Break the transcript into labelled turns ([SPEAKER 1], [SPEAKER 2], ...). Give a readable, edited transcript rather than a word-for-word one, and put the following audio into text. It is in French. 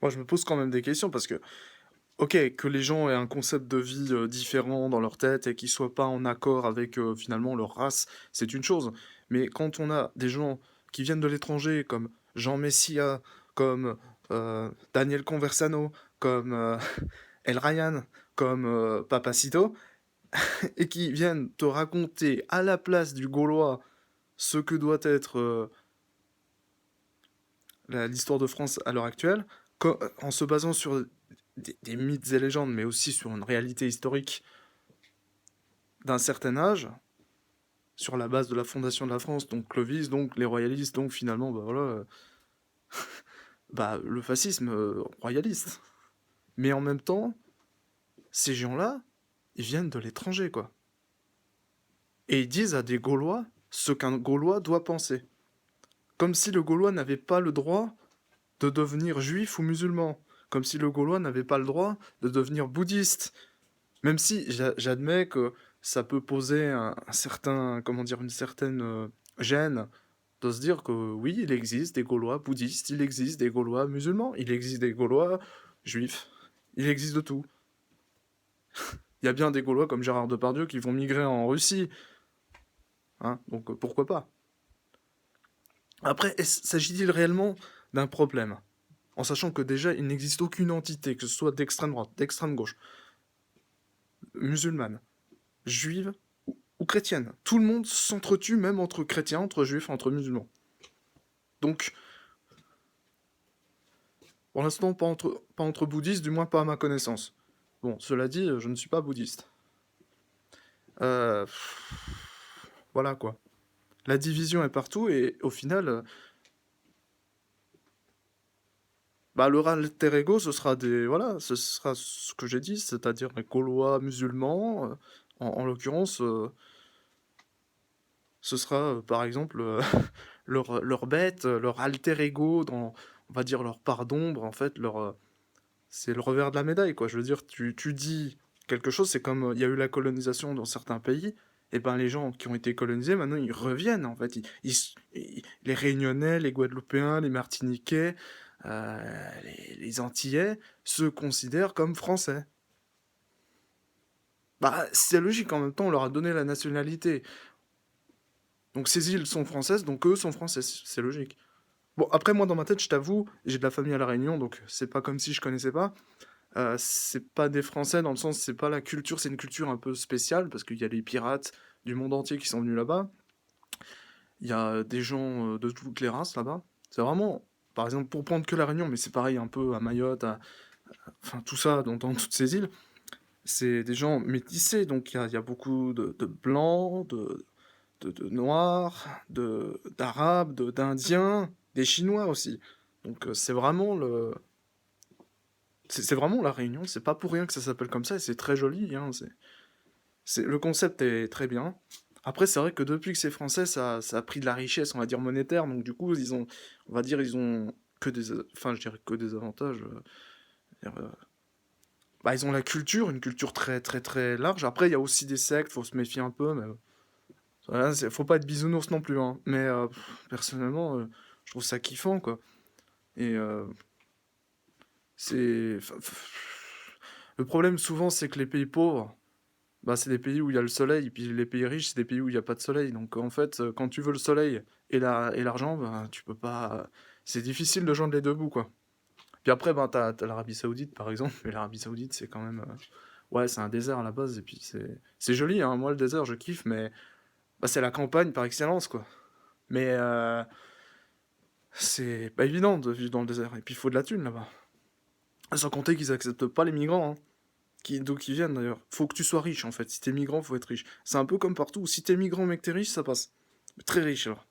[SPEAKER 1] Moi, je me pose quand même des questions parce que, OK, que les gens aient un concept de vie, différent dans leur tête et qu'ils soient pas en accord avec, finalement leur race, c'est une chose. Mais quand on a des gens qui viennent de l'étranger comme Jean Messia, comme, Daniel Conversano, comme, El Ryan, comme, Papacito et qui viennent te raconter à la place du Gaulois ce que doit être, l'histoire de France à l'heure actuelle, en se basant sur des mythes et légendes, mais aussi sur une réalité historique d'un certain âge, sur la base de la fondation de la France, donc Clovis, donc les royalistes, donc finalement, bah voilà, bah, le fascisme royaliste. Mais en même temps, ces gens-là, ils viennent de l'étranger, quoi. Et ils disent à des Gaulois ce qu'un Gaulois doit penser. Comme si le Gaulois n'avait pas le droit de devenir juif ou musulman. Comme si le Gaulois n'avait pas le droit de devenir bouddhiste. Même si j'admets que ça peut poser un certain, comment dire, une certaine gêne de se dire que oui, il existe des Gaulois bouddhistes, il existe des Gaulois musulmans, il existe des Gaulois juifs, il existe de tout. Il y a bien des Gaulois comme Gérard Depardieu qui vont migrer en Russie, hein, donc pourquoi pas. Après, s'agit-il réellement d'un problème? En sachant que déjà, il n'existe aucune entité, que ce soit d'extrême droite, d'extrême gauche, musulmane, juive ou chrétienne. Tout le monde s'entretue, même entre chrétiens, entre juifs, entre musulmans. Donc, pour l'instant, pas entre bouddhistes, du moins pas à ma connaissance. Bon, cela dit, je ne suis pas bouddhiste. Euh, voilà quoi. La division est partout et au final, bah, le alter ego, ce sera des, voilà, ce sera ce que j'ai dit, c'est-à-dire les Gaulois musulmans. En l'occurrence, ce sera par exemple leur bête, leur alter ego dans, on va dire, leur part d'ombre, en fait, c'est le revers de la médaille, quoi. Je veux dire, tu dis quelque chose, c'est comme il y a eu la colonisation dans certains pays, et ben les gens qui ont été colonisés, maintenant ils reviennent, en fait. Les Réunionnais, les Guadeloupéens, les Martiniquais, les Antillais se considèrent comme français. Bah, c'est logique, en même temps, on leur a donné la nationalité. Donc ces îles sont françaises, donc eux sont français, c'est logique. Bon, après, moi, dans ma tête, je t'avoue, j'ai de la famille à La Réunion, donc c'est pas comme si je connaissais pas. C'est pas des Français dans le sens, c'est pas la culture, c'est une culture un peu spéciale parce qu'il y a les pirates du monde entier qui sont venus là-bas. Il y a des gens de toutes les races là-bas. C'est vraiment, par exemple, pour prendre que la Réunion, mais c'est pareil un peu à Mayotte, enfin tout ça, dans toutes ces îles, c'est des gens métissés, donc il y a beaucoup de blancs, de noirs, d'arabes, d'indiens, des Chinois aussi. Donc c'est vraiment la Réunion, c'est pas pour rien que ça s'appelle comme ça, et c'est très joli, hein, le concept est très bien. Après, c'est vrai que depuis que c'est français, ça a pris de la richesse, on va dire, monétaire, donc du coup, on va dire, ils ont que des, enfin, je dirais que des avantages. Bah, ils ont la culture, une culture très, très, très large. Après, il y a aussi des sectes, faut se méfier un peu, mais voilà, faut pas être bisounours non plus, hein. Mais personnellement, je trouve ça kiffant, quoi. Et c'est, le problème souvent, c'est que les pays pauvres, bah, c'est des pays où il y a le soleil, puis les pays riches, c'est des pays où il n'y a pas de soleil. Donc en fait, quand tu veux le soleil et l'argent, bah, tu peux pas. C'est difficile de joindre les deux bouts, quoi. Puis après, bah, t'as l'Arabie Saoudite, par exemple. Mais l'Arabie Saoudite, c'est quand même. Ouais, c'est un désert à la base, et puis c'est joli, hein. Moi, le désert, je kiffe, mais bah, c'est la campagne par excellence, quoi. Mais c'est pas évident de vivre dans le désert. Et puis il faut de la thune là-bas. Sans compter qu'ils acceptent pas les migrants, hein. D'où qu'ils viennent d'ailleurs. Faut que tu sois riche en fait. Si t'es migrant, faut être riche. C'est un peu comme partout. Si t'es migrant mais que t'es riche, ça passe. Mais très riche alors.